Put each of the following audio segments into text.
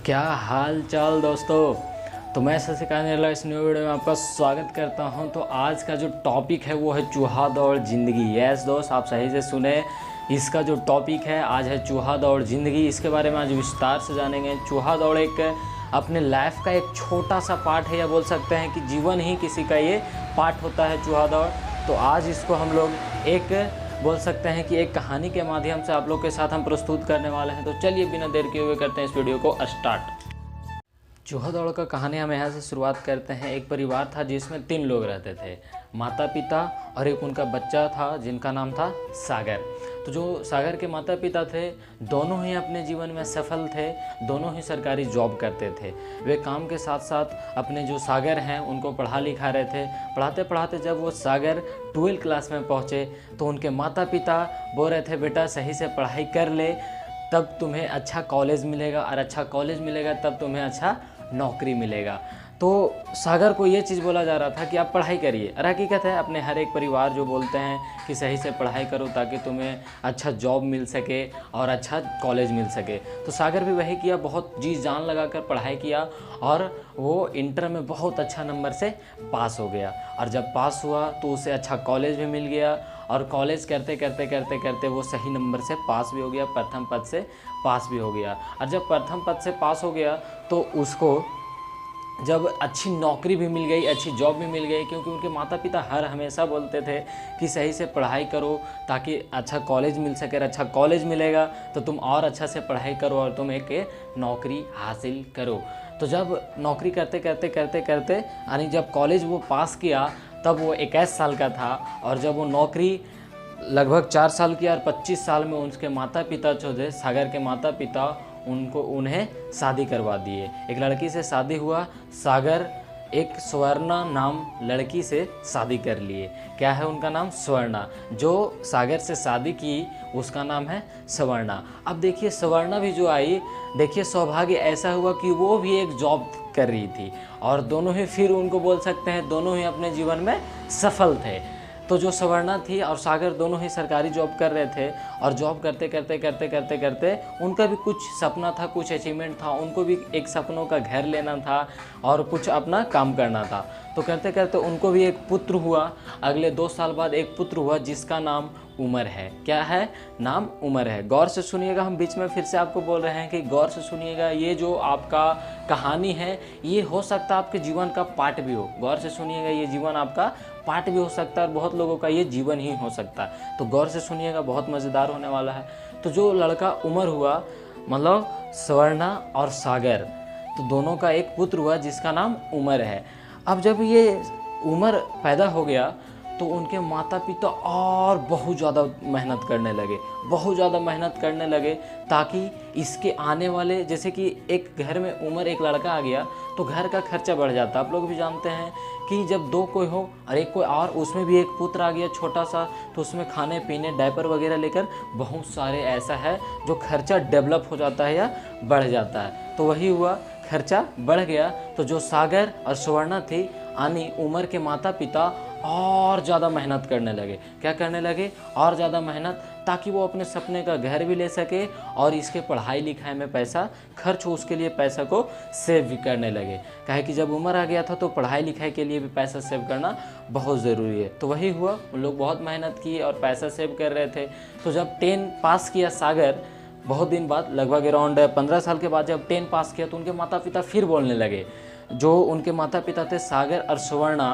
क्या हाल चाल दोस्तों। तो मैं शशिकांत निर्ला इस न्यू वीडियो में आपका स्वागत करता हूं। तो आज का जो टॉपिक है वो है चूहा दौड़ ज़िंदगी। यस दोस्त, आप सही से सुने। इसका जो टॉपिक है आज है चूहा दौड़ ज़िंदगी। इसके बारे में आज विस्तार से जानेंगे। चूहा दौड़ एक अपने लाइफ का एक छोटा सा पार्ट है, या बोल सकते हैं कि जीवन ही किसी का ये पार्ट होता है चूहा दौड़। तो आज इसको हम लोग एक बोल सकते हैं कि एक कहानी के माध्यम से आप लोग के साथ हम प्रस्तुत करने वाले हैं। तो चलिए बिना देर किए हुए करते हैं इस वीडियो को स्टार्ट। चूहा दौड़ का कहानी हम यहाँ से शुरुआत करते हैं। एक परिवार था जिसमें 3 लोग रहते थे, माता पिता और एक उनका बच्चा था जिनका नाम था सागर। तो जो सागर के माता पिता थे दोनों ही अपने जीवन में सफल थे, दोनों ही सरकारी जॉब करते थे। वे काम के साथ साथ अपने जो सागर हैं उनको पढ़ा लिखा रहे थे। पढ़ाते पढ़ाते जब वो सागर 12वीं क्लास में पहुँचे तो उनके माता पिता बोल रहे थे, बेटा सही से पढ़ाई कर ले तब तुम्हें अच्छा कॉलेज मिलेगा, और अच्छा कॉलेज मिलेगा तब तुम्हें अच्छा नौकरी मिलेगा। तो सागर को ये चीज़ बोला जा रहा था कि आप पढ़ाई करिए, और हकीकत है अपने हर एक परिवार जो बोलते हैं कि सही से पढ़ाई करो ताकि तुम्हें अच्छा जॉब मिल सके और अच्छा कॉलेज मिल सके। तो सागर भी वही किया, बहुत जी जान लगा कर पढ़ाई किया और वो इंटर में बहुत अच्छा नंबर से पास हो गया। और जब पास हुआ तो उसे अच्छा कॉलेज भी मिल गया, और कॉलेज करते करते करते करते वो सही नंबर से पास भी हो गया, प्रथम पद से पास भी हो गया। और जब प्रथम पद से पास हो गया तो उसको जब अच्छी नौकरी भी मिल गई, अच्छी जॉब भी मिल गई, क्योंकि उनके माता पिता हर हमेशा बोलते थे कि सही से पढ़ाई करो ताकि अच्छा कॉलेज मिल सके, अच्छा कॉलेज मिलेगा तो तुम और अच्छा से पढ़ाई करो और तुम एक नौकरी हासिल करो। तो जब नौकरी करते करते करते करते यानी जब कॉलेज वो पास किया तब वो 21 साल का था, और जब वो नौकरी लगभग 4 साल की और 25 साल में उनके माता पिता जो थे सागर के माता पिता उन्हें शादी करवा दिए। एक लड़की से शादी हुआ, सागर एक स्वर्णा नाम लड़की से शादी कर लिए। क्या है उनका नाम? स्वर्णा। जो सागर से शादी की उसका नाम है स्वर्णा। अब देखिए स्वर्णा भी जो आई, देखिए सौभाग्य ऐसा हुआ कि वो भी एक जॉब कर रही थी, और दोनों ही फिर उनको बोल सकते हैं दोनों ही अपने जीवन में सफल थे। तो जो स्वर्णा थी और सागर दोनों ही सरकारी जॉब कर रहे थे, और जॉब करते करते करते करते करते उनका भी कुछ सपना था, कुछ अचीवमेंट था। उनको भी एक सपनों का घर लेना था और कुछ अपना काम करना था। तो करते करते उनको भी एक पुत्र हुआ। अगले 2 साल बाद एक पुत्र हुआ जिसका नाम उमर है। क्या है? नाम उमर है। गौर से सुनिएगा, हम बीच में फिर से आपको बोल रहे हैं कि गौर से सुनिएगा। ये जो आपका कहानी है ये हो सकता है आपके जीवन का पार्ट भी हो। गौर से सुनिएगा, ये जीवन आपका पार्ट भी हो सकता है और बहुत लोगों का ये जीवन ही हो सकता है। तो गौर से सुनिएगा, बहुत मज़ेदार होने वाला है। तो जो लड़का उमर हुआ, मतलब स्वर्णा और सागर, तो दोनों का एक पुत्र हुआ जिसका नाम उमर है। अब जब ये उमर पैदा हो गया तो उनके माता पिता और बहुत ज़्यादा मेहनत करने लगे, बहुत ज़्यादा मेहनत करने लगे ताकि इसके आने वाले, जैसे कि एक घर में उमर एक लड़का आ गया तो घर का खर्चा बढ़ जाता। आप लोग भी जानते हैं कि जब 2 कोई हो और एक कोई और उसमें भी एक पुत्र आ गया छोटा सा, तो उसमें खाने पीने डायपर वगैरह लेकर बहुत सारे ऐसा है जो खर्चा डेवलप हो जाता है या बढ़ जाता है। तो वही हुआ, खर्चा बढ़ गया। तो जो सागर और स्वर्णा थी यानी उमर के माता पिता और ज़्यादा मेहनत करने लगे। क्या करने लगे? और ज़्यादा मेहनत, ताकि वो अपने सपने का घर भी ले सके और इसके पढ़ाई लिखाई में पैसा खर्च हो, उसके लिए पैसा को सेव भी करने लगे। काहे कि जब उम्र आ गया था तो पढ़ाई लिखाई के लिए भी पैसा सेव करना बहुत ज़रूरी है। तो वही हुआ, उन लोग बहुत मेहनत की और पैसा सेव कर रहे थे। तो जब 10 पास किया सागर, बहुत दिन बाद, लगभग अराउंड 15 साल के बाद जब 10 पास किया तो उनके माता पिता फिर बोलने लगे। जो उनके माता पिता थे सागर और स्वर्णा,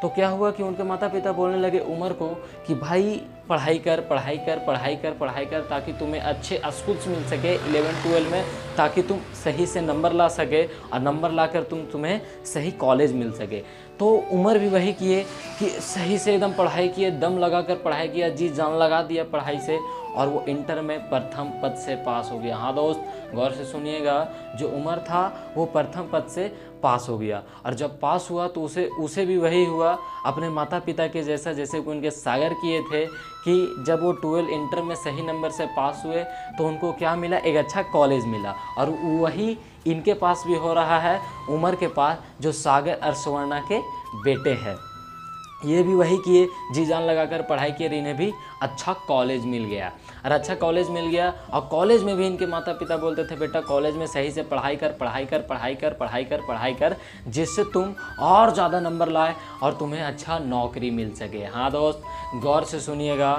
तो क्या हुआ कि उनके माता पिता बोलने लगे उमर को कि भाई पढ़ाई कर पढ़ाई कर पढ़ाई कर पढ़ाई कर ताकि तुम्हें अच्छे स्कूल्स मिल सके 11-12 में, ताकि तुम सही से नंबर ला सके और नंबर लाकर तुम्हें सही कॉलेज मिल सके। तो उमर भी वही किए कि सही से एकदम पढ़ाई किए, दम लगा कर पढ़ाई किया, जी जान लगा दिया पढ़ाई से, और वो इंटर में प्रथम पद से पास हो गया। हाँ दोस्त, गौर से सुनिएगा, जो उमर था वो प्रथम पद से पास हो गया। और जब पास हुआ तो उसे भी वही हुआ अपने माता पिता के जैसा, जैसे कि उनके सागर किए थे कि जब वो 12 इंटर में सही नंबर से पास हुए तो उनको क्या मिला? एक अच्छा कॉलेज मिला। और वही इनके पास भी हो रहा है, उमर के पास, जो सागर और स्वर्णा के बेटे हैं। ये भी वही किए, जी जान लगाकर पढ़ाई किए, इन्हें भी अच्छा कॉलेज मिल गया। और अच्छा कॉलेज मिल गया, और कॉलेज में भी इनके माता पिता बोलते थे बेटा कॉलेज में सही से पढ़ाई कर, पढ़ाई कर, पढ़ाई कर, पढ़ाई कर, पढ़ाई कर, जिससे तुम और ज़्यादा नंबर लाए और तुम्हें अच्छा नौकरी मिल सके। हाँ दोस्त, गौर से सुनिएगा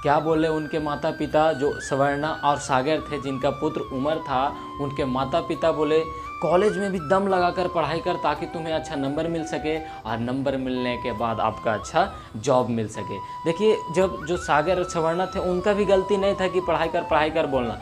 क्या बोले उनके माता पिता, जो स्वर्णा और सागर थे जिनका पुत्र उमर था, उनके माता पिता बोले कॉलेज में भी दम लगाकर पढ़ाई कर ताकि तुम्हें अच्छा नंबर मिल सके और नंबर मिलने के बाद आपका अच्छा जॉब मिल सके। देखिए जब जो सागर और स्वर्णा थे उनका भी गलती नहीं था कि पढ़ाई कर बोलना।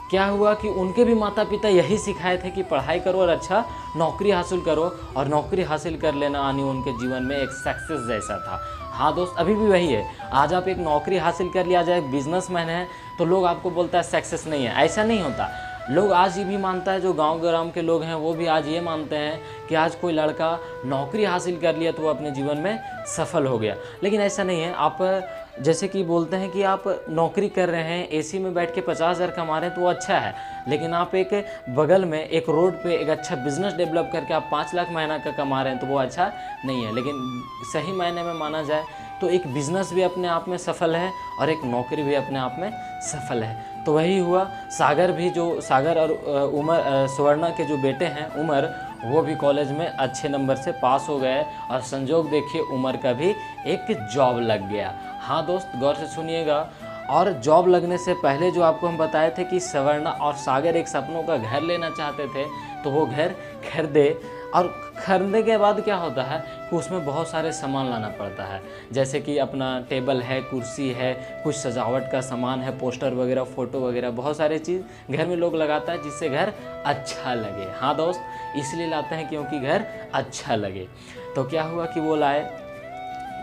क्या हुआ कि उनके भी माता पिता यही सिखाए थे कि पढ़ाई करो और अच्छा नौकरी हासिल करो, और नौकरी हासिल कर लेना आनी उनके जीवन में एक सक्सेस जैसा था। हाँ दोस्त, अभी भी वही है। आज आप एक नौकरी हासिल कर लिया जाए, बिजनेसमैन है, तो लोग आपको बोलता है सक्सेस नहीं है। ऐसा नहीं होता। लोग आज ये भी मानता है, जो गांव ग्राम के लोग हैं वो भी आज ये मानते हैं कि आज कोई लड़का नौकरी हासिल कर लिया तो वो अपने जीवन में सफल हो गया। लेकिन ऐसा नहीं है। आप जैसे कि बोलते हैं कि आप नौकरी कर रहे हैं, एसी में बैठ के 50,000 कमा रहे हैं तो वो अच्छा है, लेकिन आप एक बगल में एक रोड पे एक अच्छा बिजनेस डेवलप करके आप 5 लाख महीना का कमा रहे हैं तो वो अच्छा नहीं है। लेकिन सही मायने में माना जाए तो एक बिज़नेस भी अपने आप में सफल है और एक नौकरी भी अपने आप में सफल है। तो वही हुआ, सागर भी, जो सागर और उमर स्वर्णा के जो बेटे हैं उमर, वो भी कॉलेज में अच्छे नंबर से पास हो गए, और संजोग देखिए उमर का भी एक जॉब लग गया। हाँ दोस्त, गौर से सुनिएगा। और जॉब लगने से पहले जो आपको हम बताए थे कि स्वर्णा और सागर एक सपनों का घर लेना चाहते थे, तो वो घर खरीदे, और खरीदने के बाद क्या होता है कि उसमें बहुत सारे सामान लाना पड़ता है, जैसे कि अपना टेबल है, कुर्सी है, कुछ सजावट का सामान है, पोस्टर वगैरह, फ़ोटो वगैरह, बहुत सारे चीज़ घर में लोग लगाता है जिससे घर अच्छा लगे। हाँ दोस्त, इसलिए लाते हैं क्योंकि घर अच्छा लगे। तो क्या हुआ कि वो लाए,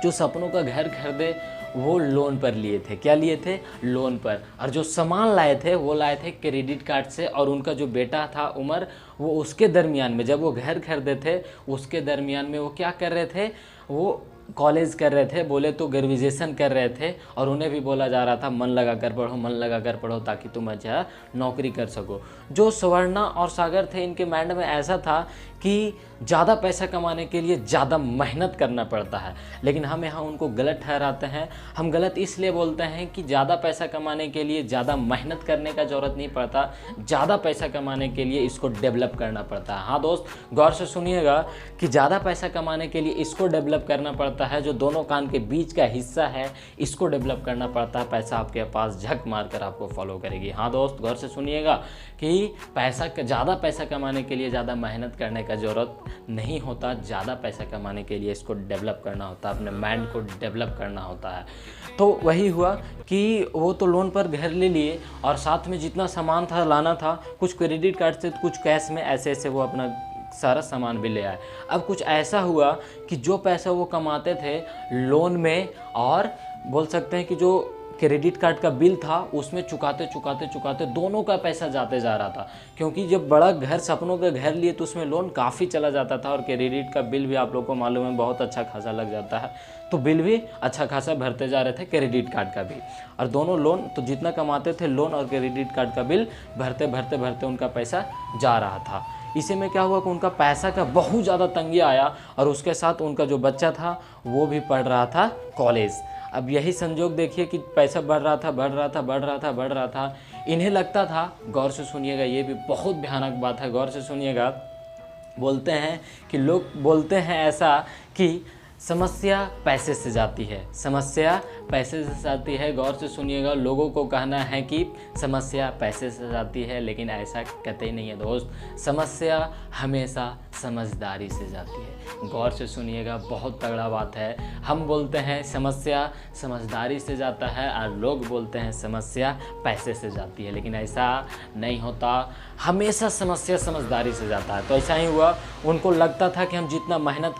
जो सपनों का घर खरीदे वो लोन पर लिए थे। क्या लिए थे? लोन पर। और जो सामान लाए थे वो लाए थे क्रेडिट कार्ड से। और उनका जो बेटा था उमर, वो उसके दरमियान में, जब वो घर खरीदे थे उसके दरमियान में वो क्या कर रहे थे, वो कॉलेज कर रहे थे, बोले तो ग्रेजुएशन कर रहे थे। और उन्हें भी बोला जा रहा था मन लगा कर पढ़ो, मन लगा कर पढ़ो, ताकि तुम अच्छा नौकरी कर सको। जो स्वर्णा और सागर थे, इनके माइंड में ऐसा था कि ज़्यादा पैसा कमाने के लिए ज़्यादा मेहनत करना पड़ता है। लेकिन हम यहाँ उनको गलत ठहराते हैं। हम गलत इसलिए बोलते हैं कि ज़्यादा पैसा कमाने के लिए ज़्यादा मेहनत करने का ज़रूरत नहीं पड़ता, ज़्यादा पैसा कमाने के लिए इसको डेवलप करना पड़ता है। हाँ दोस्त, गौर से सुनिएगा कि ज़्यादा पैसा कमाने के लिए इसको डेवलप करना पड़ता है, जो दोनों कान के बीच का हिस्सा है इसको डेवलप करना पड़ता है। पैसा आपके पास झक मार कर आपको फॉलो करेगी। हाँ दोस्त, गौर से सुनिएगा कि ज़्यादा पैसा कमाने के लिए ज़्यादा मेहनत करने का ज़रूरत नहीं होता। ज़्यादा पैसा कमाने के लिए इसको डेवलप करना होता है, अपने माइंड को डेवलप करना होता है। तो वही हुआ कि वो तो लोन पर घर ले लिए, और साथ में जितना सामान था लाना था, कुछ क्रेडिट कार्ड से, कुछ कैश में, ऐसे ऐसे वो अपना सारा सामान भी ले आए। अब कुछ ऐसा हुआ कि जो पैसा वो कमाते थे लोन में, और बोल सकते हैं कि जो क्रेडिट कार्ड का बिल था उसमें चुकाते चुकाते चुकाते दोनों का पैसा जाते जा रहा था। क्योंकि जब बड़ा घर, सपनों का घर लिए, तो उसमें लोन काफ़ी चला जाता था, और क्रेडिट का बिल भी आप लोग को मालूम है बहुत अच्छा खासा लग जाता है। तो बिल भी अच्छा खासा भरते जा रहे थे, क्रेडिट कार्ड का भी। और दोनों लोन, तो जितना कमाते थे लोन और क्रेडिट कार्ड का बिल भरते भरते भरते उनका पैसा जा रहा था। इसी में क्या हुआ कि उनका पैसा का बहुत ज़्यादा तंगी आया, और उसके साथ उनका जो बच्चा था वो भी पढ़ रहा था कॉलेज। अब यही संजोग देखिए कि पैसा बढ़ रहा था, बढ़ रहा था, बढ़ रहा था, बढ़ रहा था। इन्हें लगता था, गौर से सुनिएगा, ये भी बहुत भयानक बात है, गौर से सुनिएगा। बोलते हैं कि लोग बोलते हैं ऐसा कि समस्या पैसे से जाती है, समस्या पैसे से जाती है। गौर से सुनिएगा, लोगों को कहना है कि समस्या पैसे से जाती है, लेकिन ऐसा कतई नहीं है दोस्त। समस्या हमेशा समझदारी से जाती है। गौर से सुनिएगा, बहुत तगड़ा बात है। हम बोलते हैं समस्या समझदारी से जाता है, और लोग बोलते हैं समस्या पैसे से जाती है, लेकिन ऐसा नहीं होता। हमेशा समस्या समझदारी से जाता है। तो ऐसा ही हुआ, उनको लगता था कि हम जितना मेहनत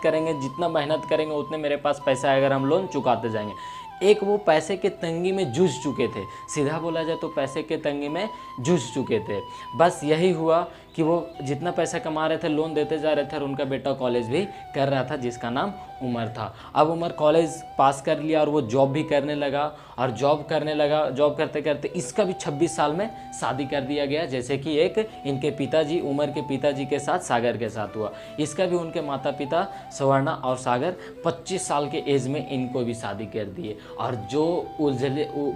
करेंगे उतने मेरे पास पैसा आएगा, हम लोन चुकाते जाएंगे। एक वो पैसे के तंगी में जूझ चुके थे, सीधा बोला जाए तो पैसे के तंगी में जूझ चुके थे। बस यही हुआ कि वो जितना पैसा कमा रहे थे लोन देते जा रहे थे और उनका बेटा कॉलेज भी कर रहा था जिसका नाम उमर था। अब उमर कॉलेज पास कर लिया और वो जॉब भी करने लगा और जॉब करते करते इसका भी 26 साल में शादी कर दिया गया, जैसे कि एक इनके पिताजी उमर के पिताजी के साथ सागर के साथ हुआ। इसका भी उनके माता पिता स्वर्णा और सागर 25 साल के एज में इनको भी शादी कर दिए। और जो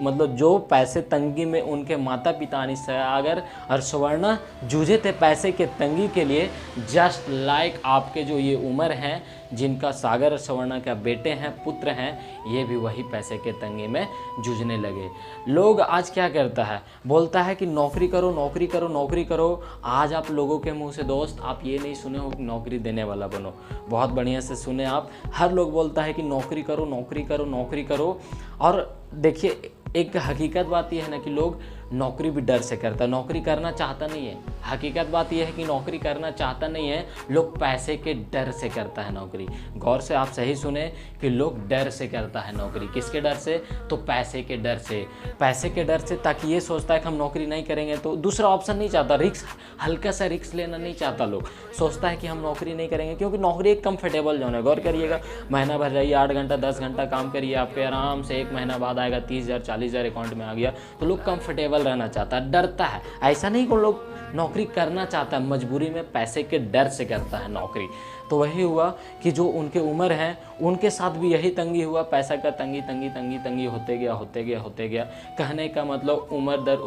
मतलब जो पैसे तंगी में उनके माता पिता यानी सागर और स्वर्णा जूझे थे पैसे के तंगी के लिए, जस्ट लाइक आपके जो ये उमर हैं जिनका सागर और स्वर्णा का बेटे हैं पुत्र हैं, ये भी वही पैसे के तंगी में जूझने लगे। लोग आज क्या करता है, बोलता है कि नौकरी करो नौकरी करो नौकरी करो। आज आप लोगों के मुंह से दोस्त आप ये नहीं सुने हो कि नौकरी देने वाला बनो, बहुत बढ़िया से सुने आप। हर लोग बोलता है कि नौकरी करो नौकरी करो नौकरी करो। और देखिए एक हकीकत बात यह है ना कि लोग नौकरी भी डर से करता है, नौकरी करना चाहता नहीं है। हकीकत बात यह है कि नौकरी करना चाहता नहीं है, लोग पैसे के डर से करता है नौकरी। गौर से आप सही सुने कि लोग डर से करता है नौकरी। किसके डर से? तो पैसे के डर से। पैसे के डर से, ताकि ये सोचता है कि हम नौकरी नहीं करेंगे तो दूसरा ऑप्शन नहीं चाहता, रिस्क हल्का सा रिस्क लेना नहीं चाहता। लोग सोचता है कि हम नौकरी नहीं करेंगे क्योंकि नौकरी एक कंफर्टेबल जोन है। गौर करिएगा, महीना भर जाइए 8 घंटा 10 घंटा काम करिए, आपके आराम से 1 महीना बाद आएगा 30,000 40,000 अकाउंट में आ गया। तो लोग कंफर्टेबल रहना चाहता है, डरता है। ऐसा नहीं कि लोग नौकरी करना चाहता है, मजबूरी में पैसे के डर से करता है नौकरी। तो वही हुआ कि जो उनके उम्र हैं उनके साथ भी यही तंगी हुआ, पैसा का तंगी होते गया। कहने का मतलब उम्र दर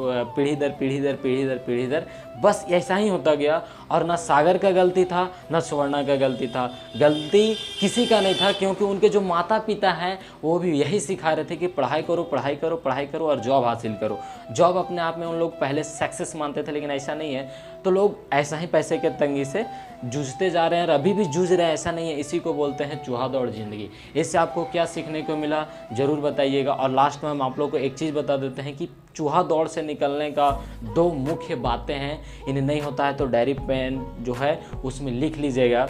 पीढ़ी दर बस ऐसा ही होता गया। और ना सागर का गलती था ना स्वर्णा का गलती था, गलती किसी का नहीं था, क्योंकि उनके जो माता पिता हैं वो भी यही सिखा रहे थे कि पढ़ाई करो और जॉब हासिल करो। जॉब अपने आप में उन लोग पहले सक्सेस मानते थे, लेकिन ऐसा नहीं है। तो लोग ऐसा ही पैसे के तंगी से जूझते जा रहे हैं और अभी भी जूझ रहे हैं, ऐसा नहीं है। इसी को बोलते हैं चूहा दौड़ जिंदगी। इससे आपको क्या सीखने को मिला ज़रूर बताइएगा। और लास्ट में हम आप लोग को एक चीज़ बता देते हैं कि चूहा दौड़ से निकलने का 2 मुख्य बातें हैं। इन्हें नहीं होता है तो डायरी पेन जो है उसमें लिख लीजिएगा।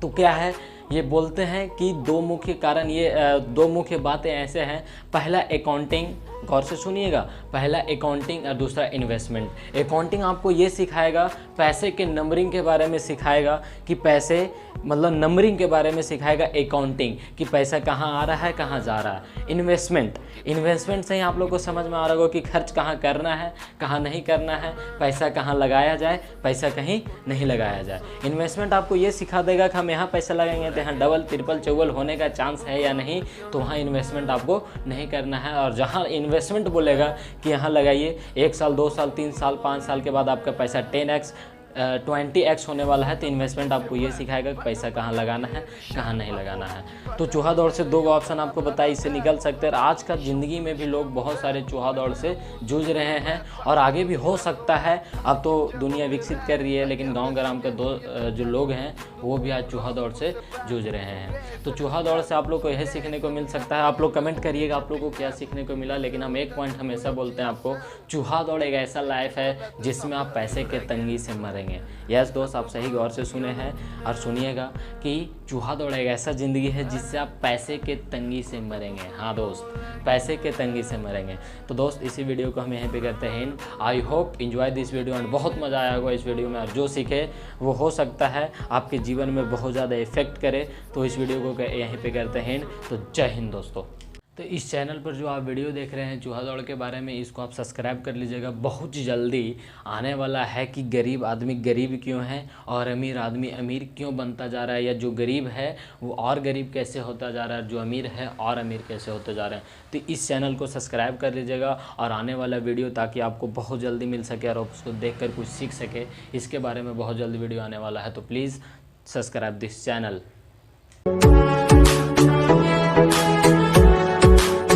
तो क्या है, ये बोलते हैं कि 2 मुख्य कारण, ये 2 मुख्य बातें ऐसे हैं। पहला अकाउंटिंग, गौर से सुनिएगा, पहला अकाउंटिंग और दूसरा इन्वेस्टमेंट। अकाउंटिंग आपको ये सिखाएगा, पैसे के नंबरिंग के बारे में सिखाएगा कि पैसे मतलब नंबरिंग के बारे में सिखाएगा अकाउंटिंग, कि पैसा कहाँ आ रहा है कहाँ जा रहा है। इन्वेस्टमेंट से ही आप लोग को समझ में आ रहा होगा कि खर्च कहाँ करना है कहाँ नहीं करना है, पैसा कहाँ लगाया जाए पैसा कहीं नहीं लगाया जाए। इन्वेस्टमेंट आपको ये सिखा देगा कि हम यहाँ पैसा लगाएंगे तो यहाँ डबल ट्रिपल चौबल होने का चांस है या नहीं, तो वहाँ इन्वेस्टमेंट आपको नहीं करना है। और जहाँ इन्वेस्टमेंट बोलेगा कि यहाँ लगाइए 1 साल 2 साल 3 साल 5 साल के बाद आपका पैसा 10x 20x होने वाला है, तो इन्वेस्टमेंट आपको ये सिखाएगा कि पैसा कहाँ लगाना है कहाँ नहीं लगाना है। तो चूहा दौड़ से 2 ऑप्शन आपको बताया, इससे निकल सकते हैं। आज का ज़िंदगी में भी लोग बहुत सारे चूहा दौड़ से जूझ रहे हैं और आगे भी हो सकता है। अब तो दुनिया विकसित कर रही है, लेकिन गाँव ग्राम के जो लोग हैं वो भी आज चूहा दौड़ से जूझ रहे हैं। तो चूहा दौड़ से आप लोग को यही सीखने को मिल सकता है। आप लोग कमेंट करिएगा आप लोग को क्या सीखने को मिला। लेकिन हम एक पॉइंट हमेशा बोलते हैं आपको, चूहा दौड़ एक ऐसा लाइफ है जिसमें आप पैसे के तंगी से मरेंगे। यस दोस्त, आप सही गौर से सुने हैं और सुनिएगा कि चूहा दौड़ एक ऐसा ज़िंदगी है जिससे आप पैसे के तंगी से मरेंगे। हाँ दोस्त, पैसे के तंगी से मरेंगे। तो दोस्त इसी वीडियो को हम यहीं पे करते हैं। I hope enjoy this video and बहुत मज़ा आया होगा इस वीडियो में। और जो सीखे वो हो सकता है आपके जीवन में बहुत ज़्यादा इफेक्ट करे। तो इस वीडियो को यहीं पे करते हैं। तो जय हिंद दोस्तों। तो इस चैनल पर जो आप वीडियो देख रहे हैं चूहा दौड़ के बारे में, इसको आप सब्सक्राइब कर लीजिएगा। बहुत जल्दी आने वाला है कि गरीब आदमी गरीब क्यों है और अमीर आदमी अमीर क्यों बनता जा रहा है, या जो गरीब है वो और गरीब कैसे होता जा रहा है, जो अमीर है और अमीर कैसे होते जा रहे हैं। तो इस चैनल को सब्सक्राइब कर लीजिएगा और आने वाला वीडियो ताकि आपको बहुत जल्दी मिल सके और उसको देख कर कुछ सीख सके, इसके बारे में बहुत जल्दी वीडियो आने वाला है। तो प्लीज़ सब्सक्राइब दिस चैनल।